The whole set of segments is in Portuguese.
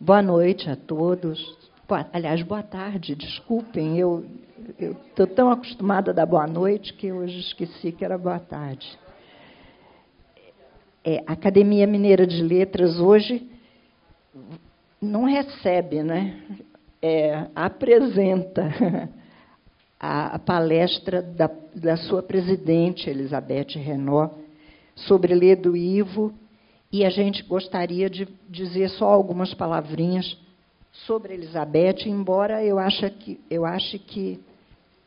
Boa noite a todos. Aliás, boa tarde, desculpem, eu estou tão acostumada a dar boa noite que hoje esqueci que era boa tarde. A Academia Mineira de Letras hoje não recebe, né? Apresenta a palestra da sua presidente, Elizabeth Renaud, sobre Ledo Ivo, e a gente gostaria de dizer só algumas palavrinhas sobre Elizabeth, embora eu ache que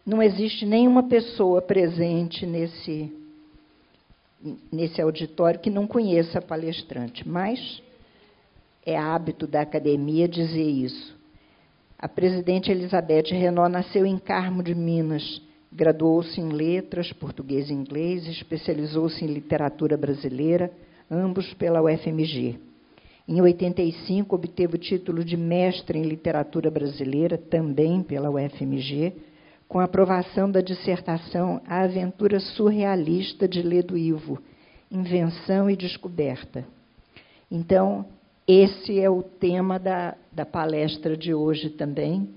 não existe nenhuma pessoa presente nesse auditório que não conheça a palestrante, mas é hábito da academia dizer isso. A presidente Elizabeth Renaud nasceu em Carmo de Minas, graduou-se em letras, português e inglês, especializou-se em literatura brasileira, ambos pela UFMG. Em 85, obteve o título de mestre em literatura brasileira, também pela UFMG, com a aprovação da dissertação A Aventura Surrealista de Ledo Ivo, Invenção e Descoberta. Então, esse é o tema da palestra de hoje também,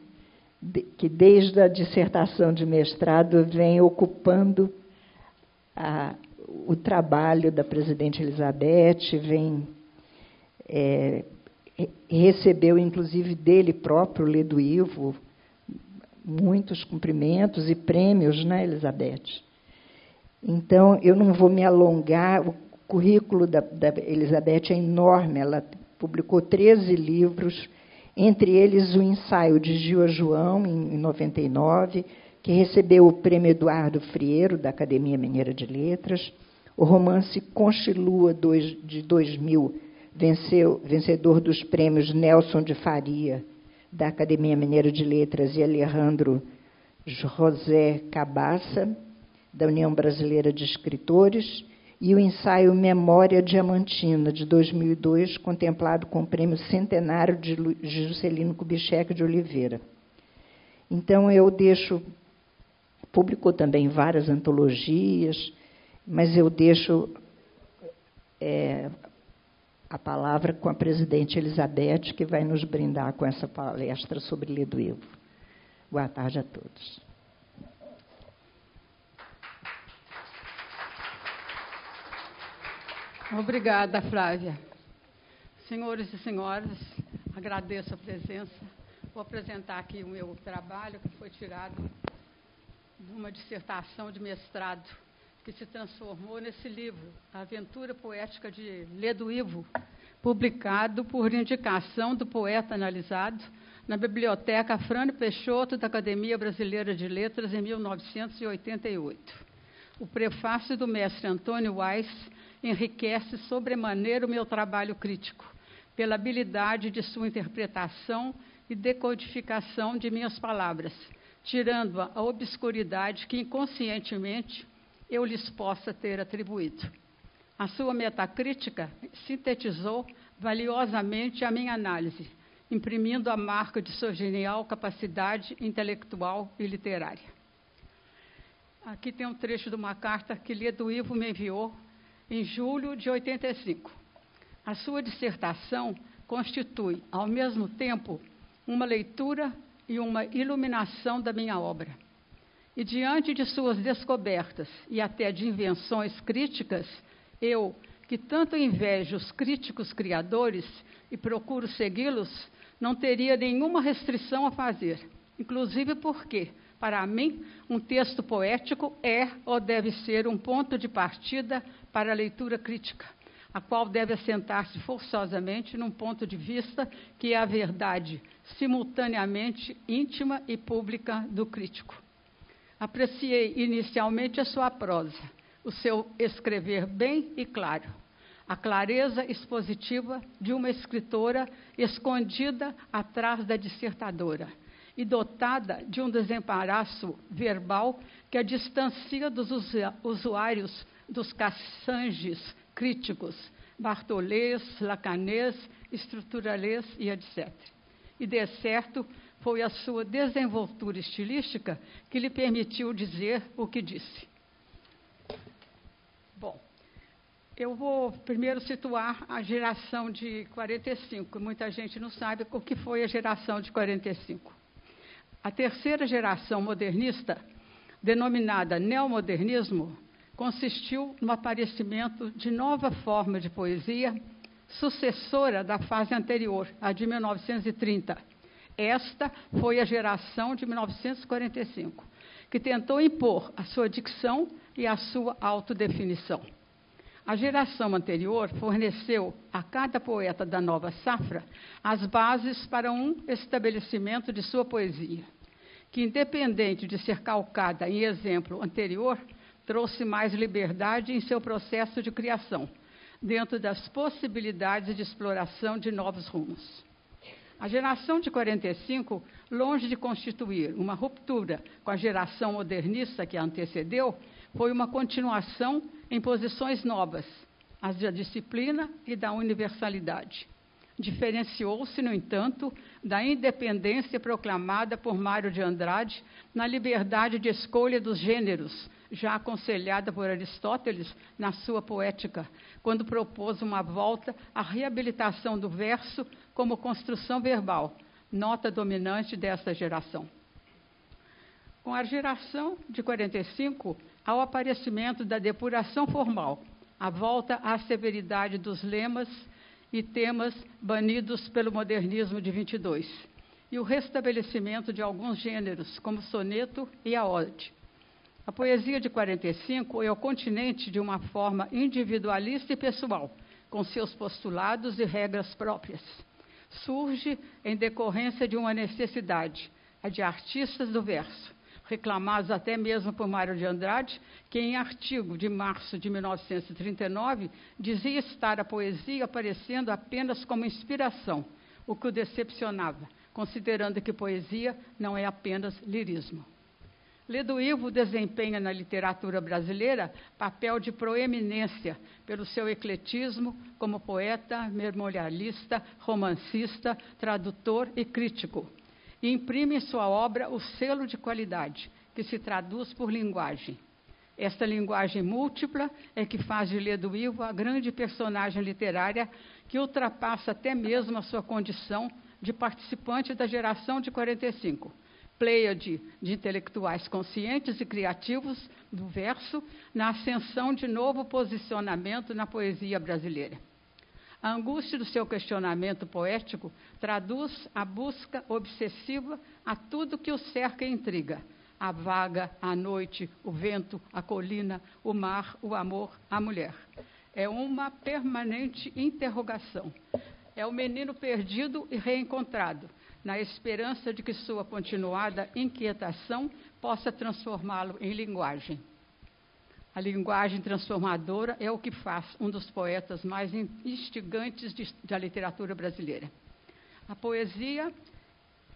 que desde a dissertação de mestrado vem ocupando o trabalho da presidente Elizabeth, recebeu, inclusive, dele próprio, Ledo Ivo, muitos cumprimentos e prêmios, né, Elizabeth? Então, eu não vou me alongar, o currículo da Elizabeth é enorme, ela publicou 13 livros, entre eles o ensaio de Gil a João, em 99, que recebeu o Prêmio Eduardo Frieiro, da Academia Mineira de Letras, o romance Conchilua, de 2000, vencedor dos prêmios Nelson de Faria, da Academia Mineira de Letras, e Alejandro José Cabaça, da União Brasileira de Escritores, e o ensaio Memória Diamantina, de 2002, contemplado com o prêmio Centenário de Juscelino Kubitschek de Oliveira. Então, publicou também várias antologias, mas eu deixo a palavra com a presidente Elizabeth, que vai nos brindar com essa palestra sobre Ledo Ivo. Boa tarde a todos. Obrigada, Flávia. Senhores e senhoras, agradeço a presença. Vou apresentar aqui o meu trabalho, que foi tirado de uma dissertação de mestrado, que se transformou nesse livro, A Aventura Poética de Ledo Ivo, publicado por indicação do poeta analisado na Biblioteca Frane Peixoto da Academia Brasileira de Letras, em 1988. O prefácio do mestre Antônio Weiss enriquece sobremaneira o meu trabalho crítico, pela habilidade de sua interpretação e decodificação de minhas palavras, tirando a obscuridade que inconscientemente eu lhes possa ter atribuído. A sua metacrítica sintetizou valiosamente a minha análise, imprimindo a marca de sua genial capacidade intelectual e literária. Aqui tem um trecho de uma carta que Ledo Ivo me enviou em julho de 85. A sua dissertação constitui, ao mesmo tempo, uma leitura e uma iluminação da minha obra. E, diante de suas descobertas e até de invenções críticas, eu, que tanto invejo os críticos criadores e procuro segui-los, não teria nenhuma restrição a fazer, inclusive porque, para mim, um texto poético é ou deve ser um ponto de partida para a leitura crítica, a qual deve assentar-se forçosamente num ponto de vista que é a verdade simultaneamente íntima e pública do crítico. Apreciei inicialmente a sua prosa, o seu escrever bem e claro, a clareza expositiva de uma escritora escondida atrás da dissertadora e dotada de um desembaraço verbal que a distancia dos usuários dos cassanges críticos, bartolês, lacanês, estruturalês e etc. E, de certo, foi a sua desenvoltura estilística que lhe permitiu dizer o que disse. Bom, Eu vou primeiro situar a geração de 45. Muita gente não sabe o que foi a geração de 45. A terceira geração modernista, denominada neomodernismo, consistiu no aparecimento de nova forma de poesia, sucessora da fase anterior, a de 1930. Esta foi a geração de 1945, que tentou impor a sua dicção e a sua autodefinição. A geração anterior forneceu a cada poeta da nova safra as bases para um estabelecimento de sua poesia, que, independente de ser calcada em exemplo anterior, trouxe mais liberdade em seu processo de criação, dentro das possibilidades de exploração de novos rumos. A geração de 45, longe de constituir uma ruptura com a geração modernista que a antecedeu, foi uma continuação em posições novas, as da disciplina e da universalidade. Diferenciou-se, no entanto, da independência proclamada por Mário de Andrade na liberdade de escolha dos gêneros, já aconselhada por Aristóteles na sua Poética, quando propôs uma volta à reabilitação do verso como construção verbal, nota dominante desta geração. Com a geração de 45, ao aparecimento da depuração formal, a volta à severidade dos lemas e temas banidos pelo modernismo de 22, e o restabelecimento de alguns gêneros, como o soneto e a ode. A poesia de 45 é o continente de uma forma individualista e pessoal, com seus postulados e regras próprias. Surge em decorrência de uma necessidade, a de artistas do verso, reclamados até mesmo por Mário de Andrade, que em artigo de março de 1939 dizia estar a poesia aparecendo apenas como inspiração, o que o decepcionava, considerando que poesia não é apenas lirismo. Leduivo desempenha na literatura brasileira papel de proeminência pelo seu ecletismo como poeta, memorialista, romancista, tradutor e crítico. E imprime em sua obra o selo de qualidade, que se traduz por linguagem. Esta linguagem múltipla é que faz de Leduivo a grande personagem literária que ultrapassa até mesmo a sua condição de participante da geração de 45. Pleiade de intelectuais conscientes e criativos do verso na ascensão de novo posicionamento na poesia brasileira. A angústia do seu questionamento poético traduz a busca obsessiva a tudo que o cerca e intriga: a vaga, a noite, o vento, a colina, o mar, o amor, a mulher. É uma permanente interrogação. É o menino perdido e reencontrado, na esperança de que sua continuada inquietação possa transformá-lo em linguagem. A linguagem transformadora é o que faz um dos poetas mais instigantes da literatura brasileira. A poesia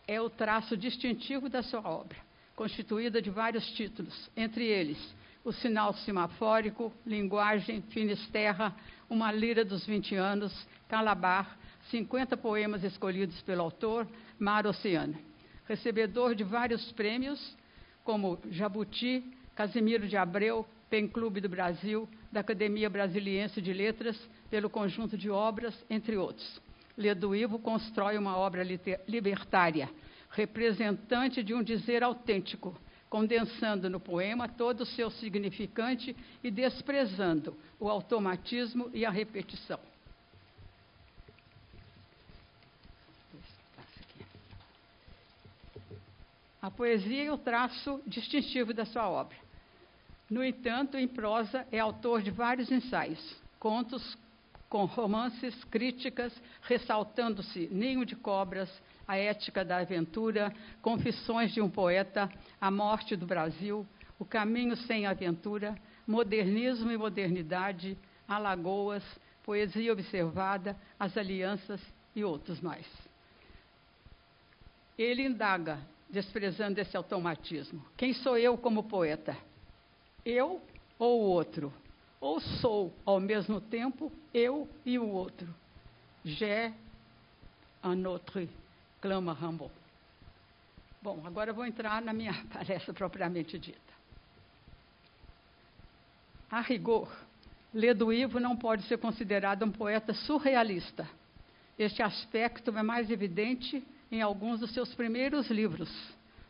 é o traço distintivo da sua obra, constituída de vários títulos, entre eles O Sinal Semafórico, Linguagem, Finisterra, Uma Lira dos 20 Anos, Calabar, 50 poemas escolhidos pelo autor, Mar Oceano. Recebedor de vários prêmios, como Jabuti, Casimiro de Abreu, Pen Clube do Brasil, da Academia Brasiliense de Letras, pelo conjunto de obras, entre outros. Leduivo constrói uma obra libertária, representante de um dizer autêntico, condensando no poema todo o seu significante e desprezando o automatismo e a repetição. A poesia é o traço distintivo da sua obra. No entanto, em prosa, é autor de vários ensaios, contos com romances, críticas, ressaltando-se Ninho de Cobras, A Ética da Aventura, Confissões de um Poeta, A Morte do Brasil, O Caminho Sem Aventura, Modernismo e Modernidade, Alagoas, Poesia Observada, As Alianças e outros mais. Ele indaga, desprezando esse automatismo: quem sou eu como poeta? Eu ou o outro? Ou sou, ao mesmo tempo, eu e o outro? J'ai un autre, clama Rimbaud. Bom, agora eu vou entrar na minha palestra propriamente dita. A rigor, Ledo-Ivo não pode ser considerado um poeta surrealista. Este aspecto é mais evidente em alguns dos seus primeiros livros.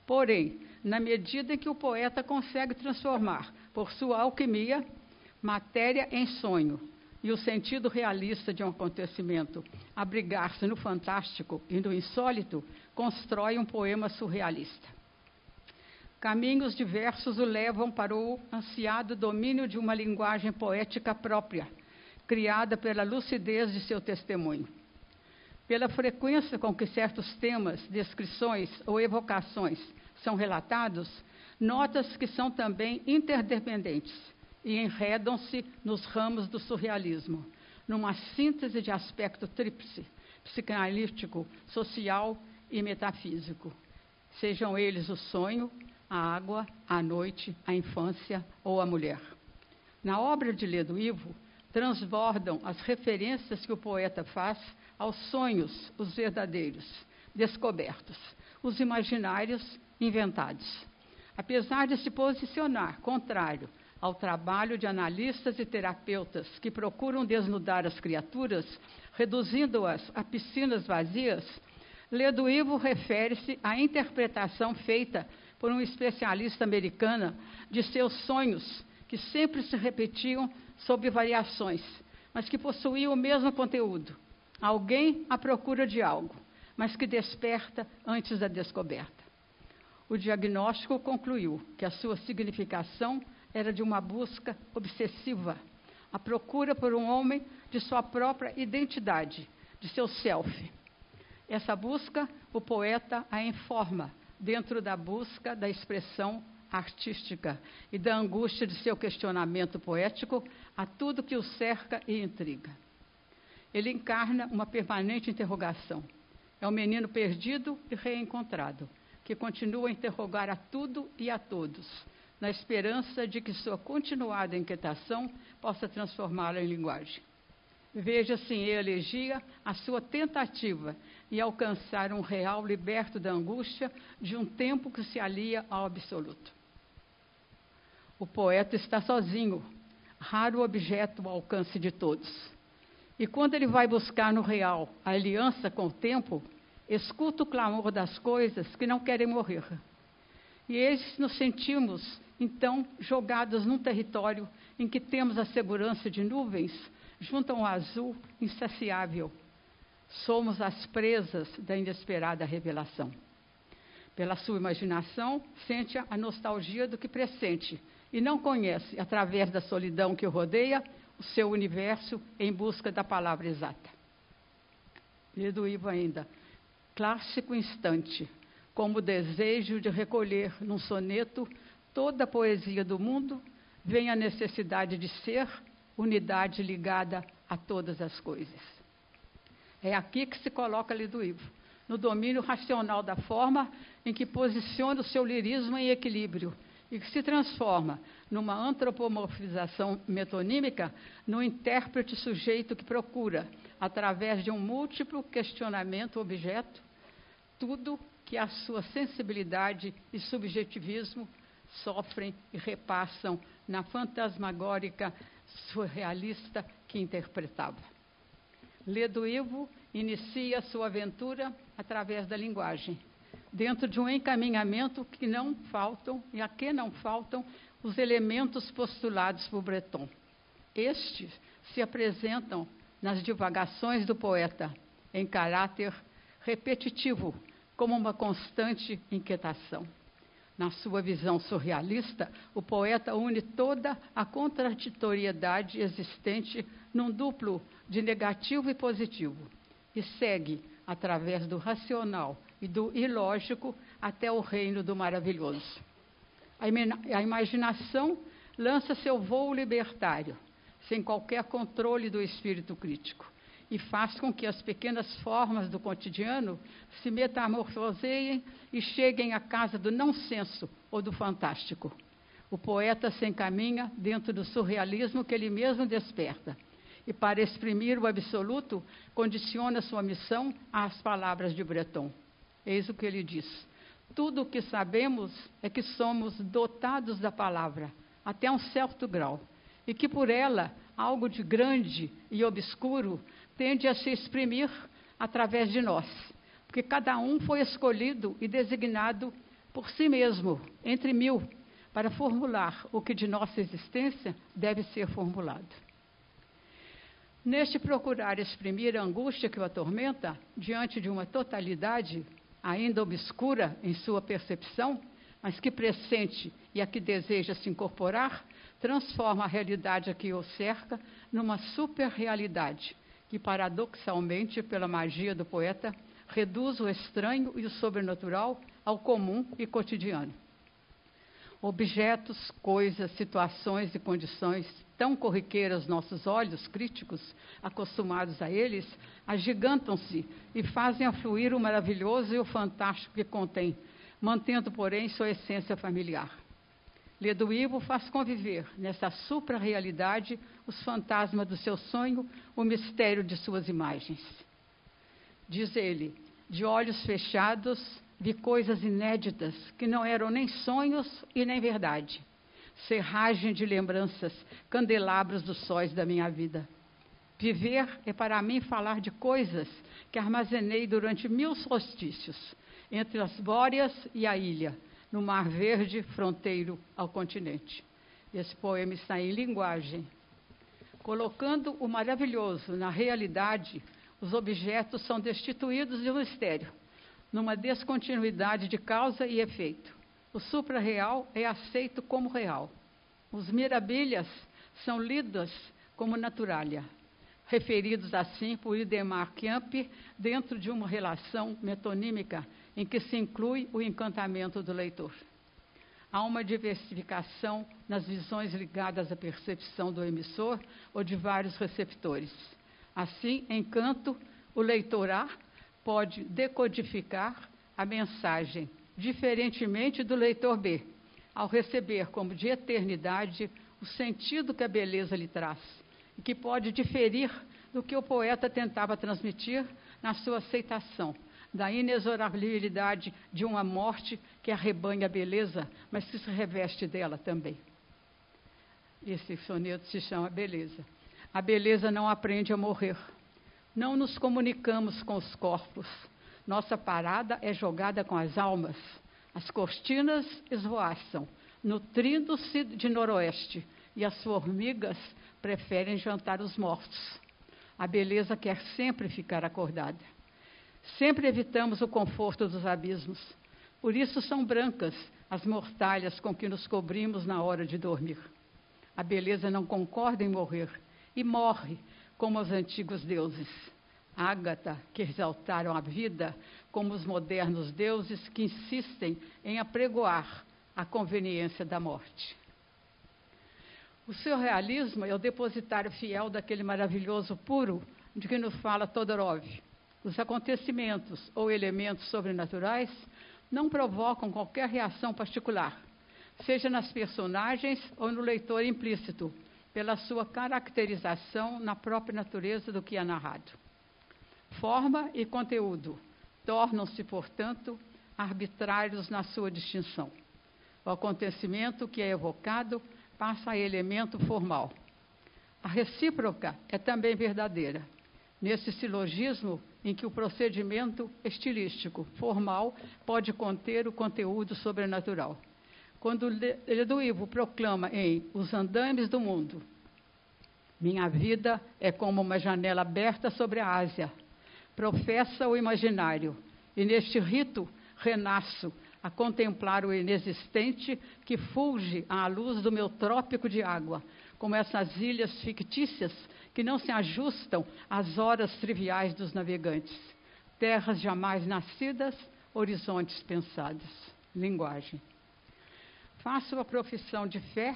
Porém, na medida em que o poeta consegue transformar, por sua alquimia, matéria em sonho e o sentido realista de um acontecimento abrigar-se no fantástico e no insólito, constrói um poema surrealista. Caminhos diversos o levam para o ansiado domínio de uma linguagem poética própria, criada pela lucidez de seu testemunho. Pela frequência com que certos temas, descrições ou evocações são relatados, nota-se que são também interdependentes e enredam-se nos ramos do surrealismo, numa síntese de aspecto tríplice, psicanalítico, social e metafísico. Sejam eles o sonho, a água, a noite, a infância ou a mulher. Na obra de Ledo-Ivo, transbordam as referências que o poeta faz aos sonhos, os verdadeiros, descobertos, os imaginários, inventados. Apesar de se posicionar contrário ao trabalho de analistas e terapeutas que procuram desnudar as criaturas, reduzindo-as a piscinas vazias, Ledo-Ivo refere-se à interpretação feita por um especialista americano de seus sonhos, que sempre se repetiam sob variações, mas que possuíam o mesmo conteúdo. Alguém à procura de algo, mas que desperta antes da descoberta. O diagnóstico concluiu que a sua significação era de uma busca obsessiva, a procura por um homem de sua própria identidade, de seu self. Essa busca, o poeta a informa dentro da busca da expressão artística e da angústia de seu questionamento poético a tudo que o cerca e intriga. Ele encarna uma permanente interrogação. É um menino perdido e reencontrado, que continua a interrogar a tudo e a todos, na esperança de que sua continuada inquietação possa transformá-la em linguagem. Veja-se em elegia a sua tentativa em alcançar um real liberto da angústia de um tempo que se alia ao absoluto. O poeta está sozinho, raro objeto ao alcance de todos. E quando ele vai buscar no real a aliança com o tempo, escuta o clamor das coisas que não querem morrer. E eles nos sentimos, então, jogados num território em que temos a segurança de nuvens junto a um azul insaciável. Somos as presas da inesperada revelação. Pela sua imaginação, sente a nostalgia do que pressente e não conhece, através da solidão que o rodeia, o seu universo em busca da palavra exata. Ledo-Ivo ainda, clássico instante, como o desejo de recolher num soneto toda a poesia do mundo, vem a necessidade de ser unidade ligada a todas as coisas. É aqui que se coloca Ledo-Ivo, no domínio racional da forma em que posiciona o seu lirismo em equilíbrio e que se transforma numa antropomorfização metonímica no intérprete sujeito que procura, através de um múltiplo questionamento objeto, tudo que a sua sensibilidade e subjetivismo sofrem e repassam na fantasmagórica surrealista que interpretava. Ledo-Ivo inicia sua aventura através da linguagem, dentro de um encaminhamento que não faltam, e a que não faltam, os elementos postulados por Breton. Estes se apresentam nas divagações do poeta, em caráter repetitivo, como uma constante inquietação. Na sua visão surrealista, o poeta une toda a contraditoriedade existente num duplo de negativo e positivo, e segue, através do racional e do ilógico, até o reino do maravilhoso. A imaginação lança seu voo libertário, sem qualquer controle do espírito crítico, e faz com que as pequenas formas do cotidiano se metamorfoseiem e cheguem à casa do não-senso ou do fantástico. O poeta se encaminha dentro do surrealismo que ele mesmo desperta, e para exprimir o absoluto, condiciona sua missão às palavras de Breton. Eis o que ele diz: tudo o que sabemos é que somos dotados da palavra, até um certo grau, e que por ela algo de grande e obscuro tende a se exprimir através de nós, porque cada um foi escolhido e designado por si mesmo, entre mil, para formular o que de nossa existência deve ser formulado. Neste procurar exprimir a angústia que o atormenta, diante de uma totalidade ainda obscura em sua percepção, mas que pressente e a que deseja se incorporar, transforma a realidade que o cerca numa super-realidade, que paradoxalmente, pela magia do poeta, reduz o estranho e o sobrenatural ao comum e cotidiano. Objetos, coisas, situações e condições tão corriqueiras aos nossos olhos críticos, acostumados a eles, agigantam-se e fazem afluir o maravilhoso e o fantástico que contém, mantendo, porém, sua essência familiar. Ledo-Ivo faz conviver, nessa supra-realidade, os fantasmas do seu sonho, o mistério de suas imagens. Diz ele, de olhos fechados, vi coisas inéditas, que não eram nem sonhos e nem verdade. Serragem de lembranças, candelabros dos sóis da minha vida. Viver é para mim falar de coisas que armazenei durante 1000 solstícios, entre as Bóreas e a ilha, no Mar Verde, fronteiro ao continente. Esse poema está em linguagem. Colocando o maravilhoso na realidade, os objetos são destituídos de um mistério, numa descontinuidade de causa e efeito. O supra-real é aceito como real. Os mirabilhas são lidos como naturalia, referidos assim por Idemar Kemp dentro de uma relação metonímica em que se inclui o encantamento do leitor. Há uma diversificação nas visões ligadas à percepção do emissor ou de vários receptores. Assim, enquanto o leitor A pode decodificar a mensagem, diferentemente do leitor B, ao receber como de eternidade o sentido que a beleza lhe traz, e que pode diferir do que o poeta tentava transmitir na sua aceitação, da inexorabilidade de uma morte que arrebanha a beleza, mas que se reveste dela também. Esse soneto se chama Beleza. A beleza não aprende a morrer. Não nos comunicamos com os corpos. Nossa parada é jogada com as almas. As cortinas esvoaçam, nutrindo-se de noroeste, e as formigas preferem jantar os mortos. A beleza quer sempre ficar acordada. Sempre evitamos o conforto dos abismos. Por isso são brancas as mortalhas com que nos cobrimos na hora de dormir. A beleza não concorda em morrer, e morre como os antigos deuses. Ágata, que exaltaram a vida, como os modernos deuses que insistem em apregoar a conveniência da morte. O surrealismo é o depositário fiel daquele maravilhoso puro de que nos fala Todorov. Os acontecimentos ou elementos sobrenaturais não provocam qualquer reação particular, seja nas personagens ou no leitor implícito, pela sua caracterização na própria natureza do que é narrado. Forma e conteúdo tornam-se, portanto, arbitrários na sua distinção. O acontecimento que é evocado passa a elemento formal. A recíproca é também verdadeira, nesse silogismo em que o procedimento estilístico formal pode conter o conteúdo sobrenatural. Quando Ledo-Ivo proclama em Os Andames do Mundo, minha vida é como uma janela aberta sobre a Ásia, professa o imaginário, e neste rito renasço a contemplar o inexistente que fulge à luz do meu trópico de água, como essas ilhas fictícias que não se ajustam às horas triviais dos navegantes. Terras jamais nascidas, horizontes pensados. Linguagem. Faço a profissão de fé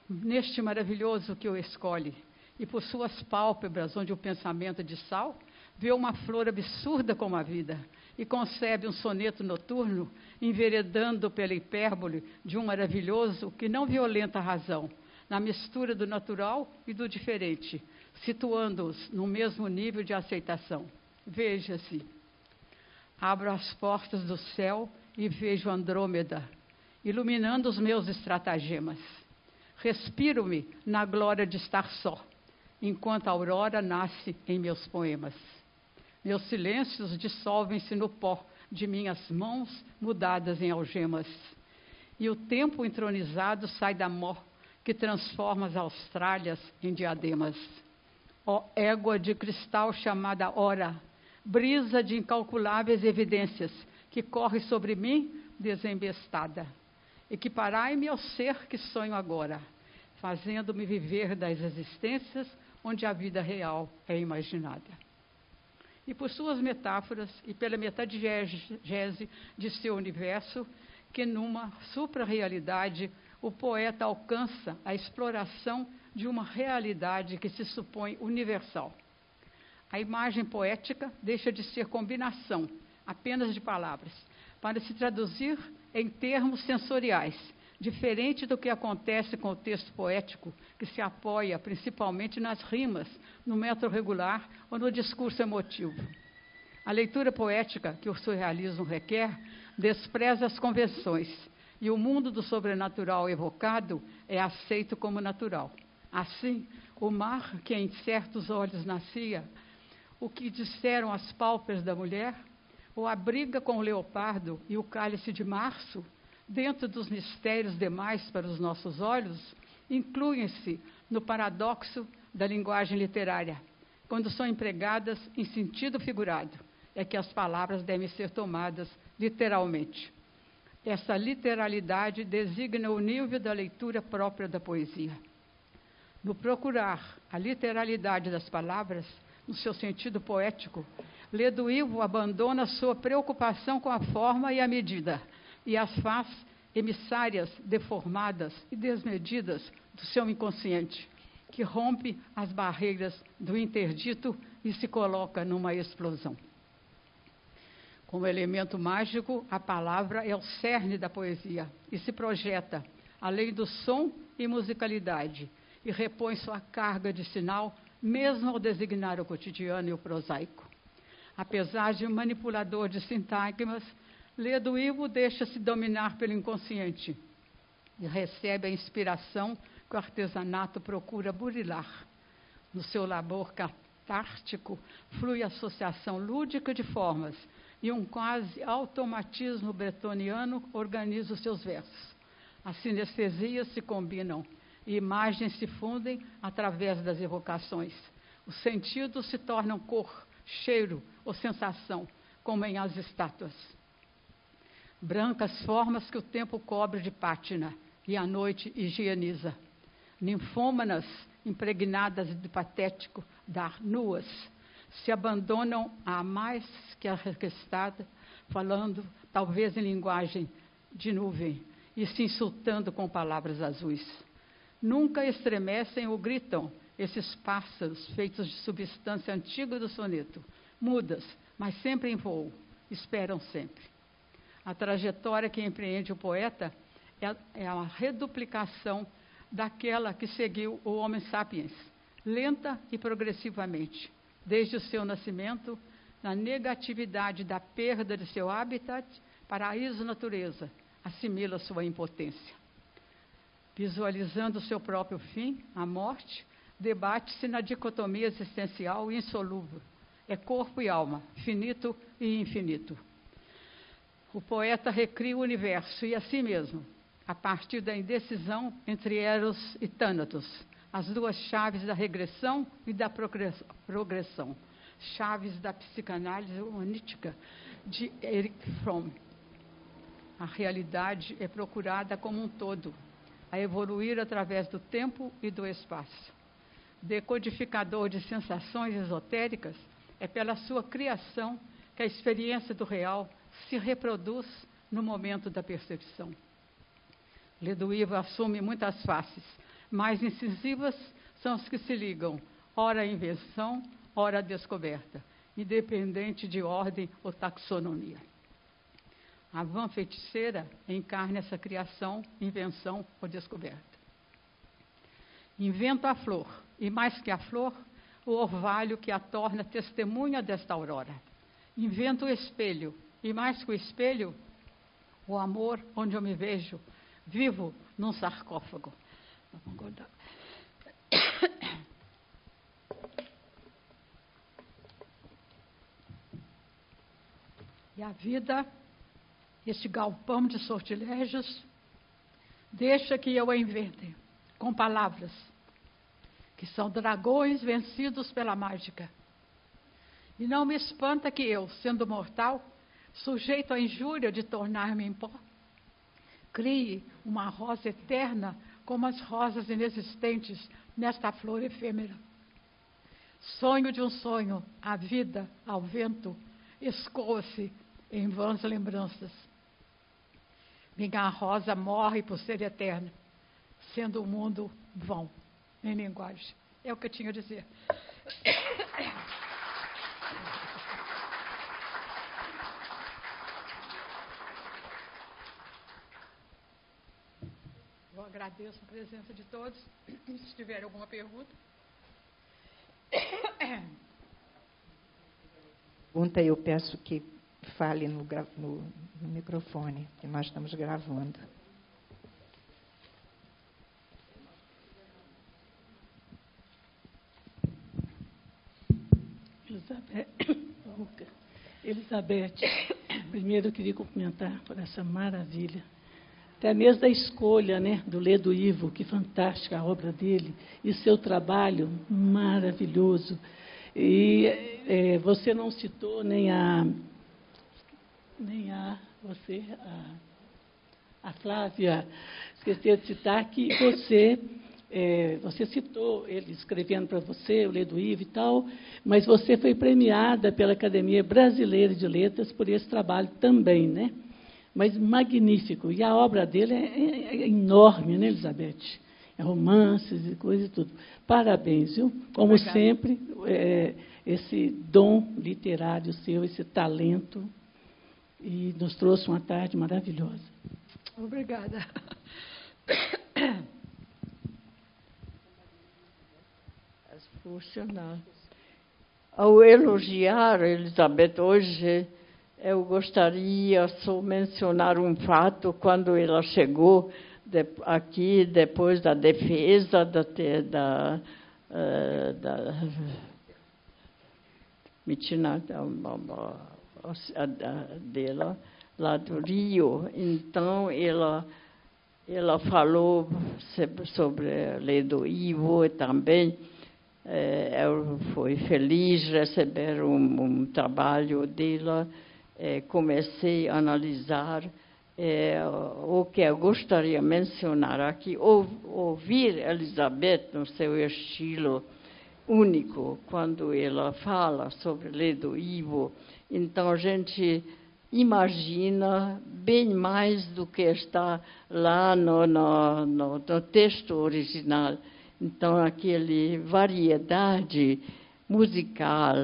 neste maravilhoso que o escolhe, e por suas pálpebras, onde o pensamento de sal, vê uma flor absurda como a vida, e concebe um soneto noturno, enveredando pela hipérbole de um maravilhoso que não violenta a razão, na mistura do natural e do diferente, situando-os no mesmo nível de aceitação. Veja-se. Abro as portas do céu e vejo Andrômeda, iluminando os meus estratagemas. Respiro-me na glória de estar só, enquanto a aurora nasce em meus poemas. Meus silêncios dissolvem-se no pó de minhas mãos mudadas em algemas. E o tempo entronizado sai da mó que transforma as Austrálias em diademas. Ó égua de cristal chamada hora, brisa de incalculáveis evidências, que corre sobre mim desembestada. Equiparai-me ao ser que sonho agora, fazendo-me viver das existências onde a vida real é imaginada. E por suas metáforas e pela metadiegese de seu universo, que numa supra-realidade o poeta alcança a exploração de uma realidade que se supõe universal. A imagem poética deixa de ser combinação apenas de palavras, para se traduzir em termos sensoriais, diferente do que acontece com o texto poético, que se apoia principalmente nas rimas, no metro regular ou no discurso emotivo. A leitura poética que o surrealismo requer despreza as convenções, e o mundo do sobrenatural evocado é aceito como natural. Assim, o mar que em certos olhos nascia, o que disseram as pálpebras da mulher, ou a briga com o leopardo e o cálice de março, dentro dos mistérios demais para os nossos olhos, incluem-se no paradoxo da linguagem literária. Quando são empregadas em sentido figurado, é que as palavras devem ser tomadas literalmente. Essa literalidade designa o nível da leitura própria da poesia. No procurar a literalidade das palavras, no seu sentido poético, Ledo-Ivo abandona sua preocupação com a forma e a medida, e as faz emissárias deformadas e desmedidas do seu inconsciente, que rompe as barreiras do interdito e se coloca numa explosão. Como elemento mágico, a palavra é o cerne da poesia e se projeta, além do som e musicalidade, e repõe sua carga de sinal, mesmo ao designar o cotidiano e o prosaico. Apesar de um manipulador de sintagmas, Ledo-Ivo deixa-se dominar pelo inconsciente e recebe a inspiração que o artesanato procura burilar. No seu labor catártico, flui a associação lúdica de formas, e um quase automatismo bretoniano organiza os seus versos. As sinestesias se combinam e imagens se fundem através das evocações. Os sentidos se tornam cor, cheiro ou sensação, como em as estátuas. Brancas formas que o tempo cobre de pátina e a noite higieniza. Ninfômanas impregnadas de patético dar nuas, se abandonam a mais que a requestada, falando talvez em linguagem de nuvem e se insultando com palavras azuis. Nunca estremecem ou gritam esses pássaros feitos de substância antiga do soneto, mudas, mas sempre em voo, esperam sempre. A trajetória que empreende o poeta é a reduplicação daquela que seguiu o Homo sapiens, lenta e progressivamente, desde o seu nascimento, na negatividade da perda de seu habitat, paraíso natureza, assimila sua impotência. Visualizando o seu próprio fim, a morte, debate-se na dicotomia existencial insolúvel. É corpo e alma, finito e infinito. O poeta recria o universo e a si mesmo, a partir da indecisão entre Eros e Thanatos, as duas chaves da regressão e da progressão, chaves da psicanálise humanística de Erich Fromm. A realidade é procurada como um todo, a evoluir através do tempo e do espaço. Decodificador de sensações esotéricas, é pela sua criação que a experiência do real se reproduz no momento da percepção. Ledo-Ivo assume muitas faces. Mais incisivas são as que se ligam, ora à invenção, ora à descoberta, independente de ordem ou taxonomia. A vã feiticeira encarna essa criação, invenção ou descoberta. Invento a flor, e mais que a flor, o orvalho que a torna testemunha desta aurora. Invento o espelho, e mais que o espelho, o amor onde eu me vejo, vivo num sarcófago. Vamos guardar. E a vida, este galpão de sortilégios, deixa que eu a invente com palavras, que são dragões vencidos pela mágica. E não me espanta que eu, sendo mortal, sujeito à injúria de tornar-me em pó, crie uma rosa eterna como as rosas inexistentes nesta flor efêmera. Sonho de um sonho, a vida, ao vento, escoa-se em vãs lembranças. Minha rosa morre por ser eterna, sendo o mundo vão, em linguagem. É o que eu tinha a dizer. Eu agradeço a presença de todos. Se tiver alguma pergunta. Pergunta, eu peço que fale no microfone, que nós estamos gravando. Elizabeth, primeiro eu queria cumprimentar por essa maravilha. Até mesmo da escolha, né, do Ledo Ivo, que fantástica a obra dele, e seu trabalho maravilhoso. E você não citou a Flávia, esqueceu de citar que você citou ele escrevendo para você, o Ledo Ivo e tal, mas você foi premiada pela Academia Brasileira de Letras por esse trabalho também, né? Mas magnífico. E a obra dele é enorme, né, Elizabeth? É romances e coisas e tudo. Parabéns, viu? Como Obrigada. sempre, esse dom literário seu, esse talento, e nos trouxe uma tarde maravilhosa. Obrigada. Funcionar. Ao elogiar Elizabeth hoje, eu gostaria só mencionar um fato. Quando ela chegou aqui, depois da defesa dela, lá do Rio, então ela falou sobre Ledo Ivo e também. Eu fui feliz de receber um trabalho dela. Comecei a analisar o que eu gostaria de mencionar aqui. Ouvir Elizabeth no seu estilo único, quando ela fala sobre Ledo Ivo, então a gente imagina bem mais do que está lá no texto original. Então, aquela variedade musical,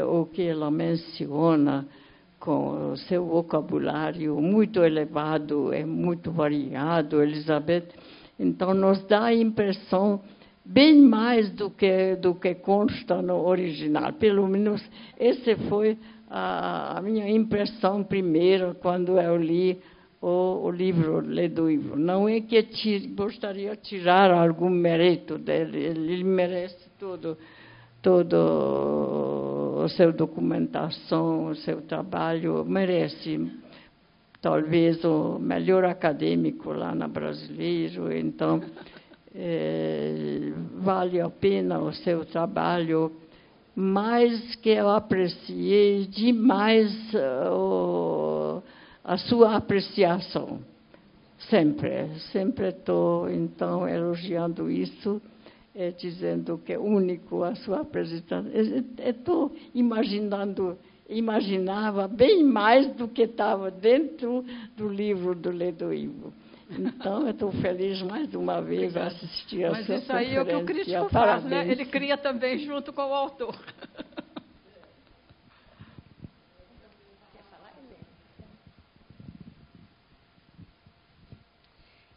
o que ela menciona, com o seu vocabulário muito elevado, muito variado, Elizabeth, então nos dá a impressão bem mais do que consta no original. Pelo menos essa foi a minha impressão primeira quando eu li o livro Ledo Ivo. Não é que gostaria de tirar algum mérito dele, ele merece todo a sua documentação, o seu trabalho, merece talvez o melhor acadêmico lá no brasileiro, então vale a pena o seu trabalho, mas que eu apreciei demais a sua apreciação. Sempre estou, então, elogiando isso, dizendo que é único a sua apresentação. Estou imaginava bem mais do que estava dentro do livro do Ledo Ivo. Então, eu estou feliz mais uma vez a assistir a sua conferência. Mas isso aí é o que o crítico faz, né? Ele cria também junto com o autor.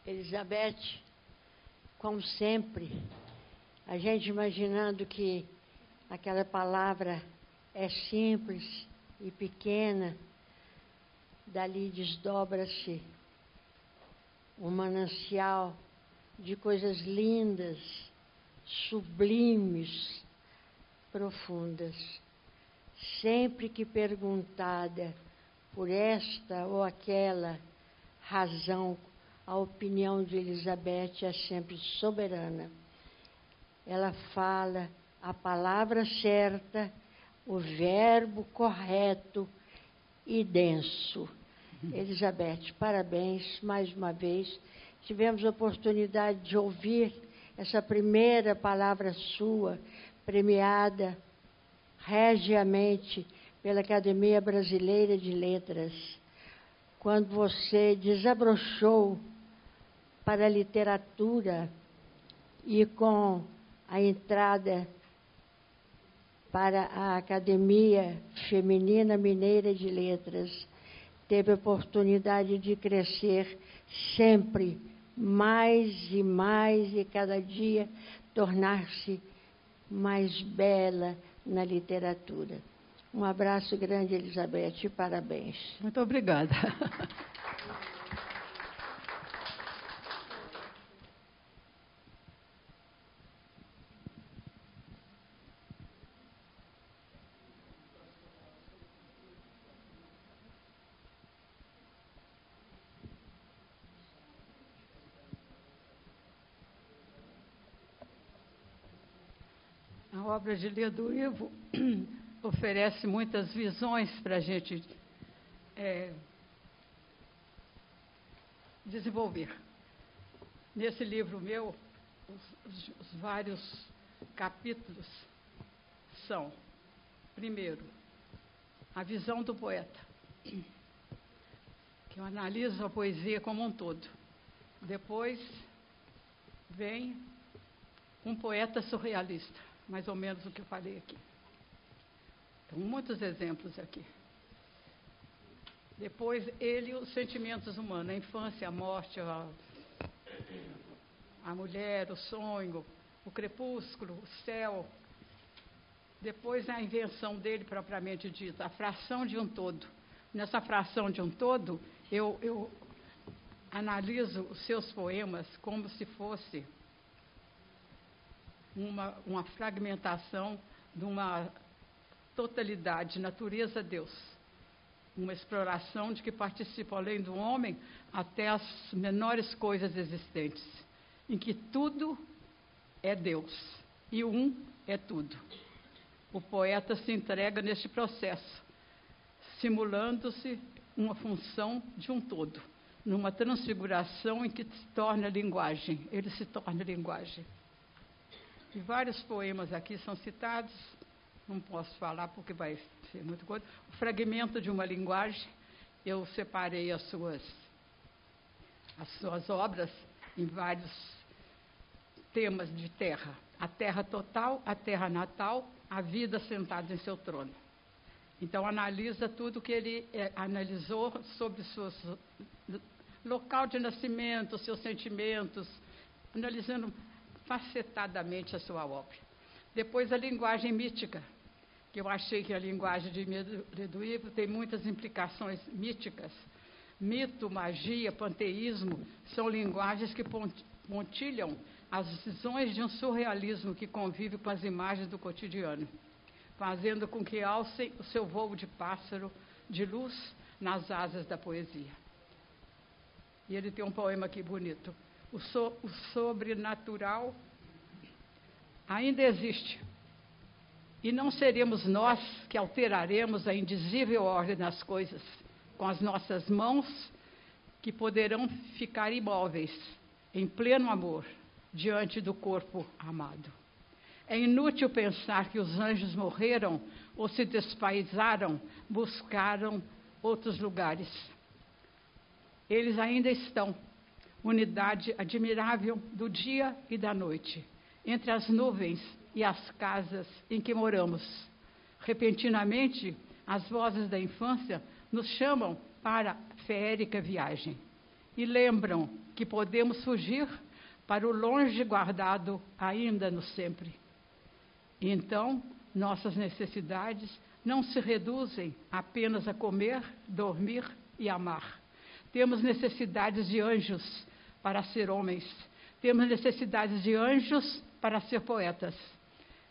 Elizabeth, como sempre, a gente imaginando que aquela palavra é simples e pequena, dali desdobra-se um manancial de coisas lindas, sublimes, profundas. Sempre que perguntada por esta ou aquela razão, a opinião de Elizabeth é sempre soberana. Ela fala a palavra certa, o verbo correto e denso. Elizabeth, parabéns mais uma vez. Tivemos a oportunidade de ouvir essa primeira palavra sua, premiada regiamente pela Academia Brasileira de Letras, quando você desabrochou para a literatura e com a entrada para a Academia Feminina Mineira de Letras, teve a oportunidade de crescer sempre mais e cada dia tornar-se mais bela na literatura. Um abraço grande, Elizabeth, e parabéns. Muito obrigada. A obra de Lia do Ivo oferece muitas visões para a gente desenvolver. Nesse livro meu, os vários capítulos são, primeiro, a visão do poeta, que eu analiso a poesia como um todo. Depois vem um poeta surrealista, mais ou menos o que eu falei aqui. Então, muitos exemplos aqui. Depois, ele e os sentimentos humanos, a infância, a morte, a mulher, o sonho, o crepúsculo, o céu. Depois, a invenção dele, propriamente dita, a fração de um todo. Nessa fração de um todo, eu analiso os seus poemas como se fosse uma fragmentação de uma totalidade, natureza, Deus. Uma exploração de que participa, além do homem, até as menores coisas existentes, em que tudo é Deus e um é tudo. O poeta se entrega neste processo, simulando-se uma função de um todo, numa transfiguração em que se torna linguagem, ele se torna linguagem. E vários poemas aqui são citados, não posso falar porque vai ser muito coisa. O fragmento de uma linguagem, eu separei as suas obras em vários temas de terra. A terra total, a terra natal, a vida sentada em seu trono. Então, analisa tudo que ele analisou sobre seu local de nascimento, seus sentimentos, analisando facetadamente a sua obra. Depois, a linguagem mítica, que eu achei que a linguagem de Lia do Ivo tem muitas implicações míticas. Mito, magia, panteísmo são linguagens que pontilham as visões de um surrealismo que convive com as imagens do cotidiano, fazendo com que alcem o seu voo de pássaro de luz nas asas da poesia. E ele tem um poema aqui bonito. O sobrenatural ainda existe, e não seremos nós que alteraremos a indizível ordem das coisas com as nossas mãos, que poderão ficar imóveis, em pleno amor, diante do corpo amado. É inútil pensar que os anjos morreram ou se despaisaram, buscaram outros lugares. Eles ainda estão, unidade admirável do dia e da noite, entre as nuvens e as casas em que moramos. Repentinamente, as vozes da infância nos chamam para a feérica viagem e lembram que podemos fugir para o longe guardado ainda no sempre. Então, nossas necessidades não se reduzem apenas a comer, dormir e amar. Temos necessidades de anjos para ser homens. Temos necessidades de anjos para ser poetas.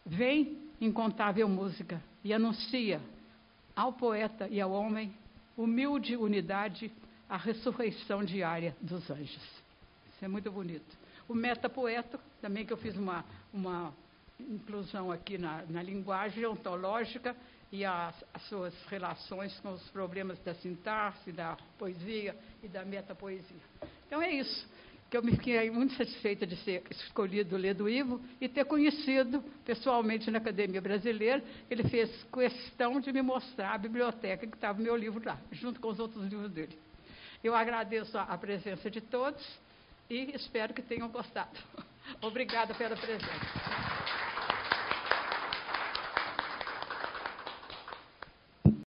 Vem incontável música e anuncia ao poeta e ao homem humilde unidade, a ressurreição diária dos anjos. Isso é muito bonito. O metapoeto, também que eu fiz uma inclusão aqui na linguagem ontológica e as suas relações com os problemas da sintaxe, da poesia e da metapoesia. Então é isso, que eu me fiquei muito satisfeita de ser escolhido o Ledo Ivo e ter conhecido pessoalmente na Academia Brasileira. Ele fez questão de me mostrar a biblioteca que estava o meu livro lá, junto com os outros livros dele. Eu agradeço a presença de todos e espero que tenham gostado. Obrigada pela presença.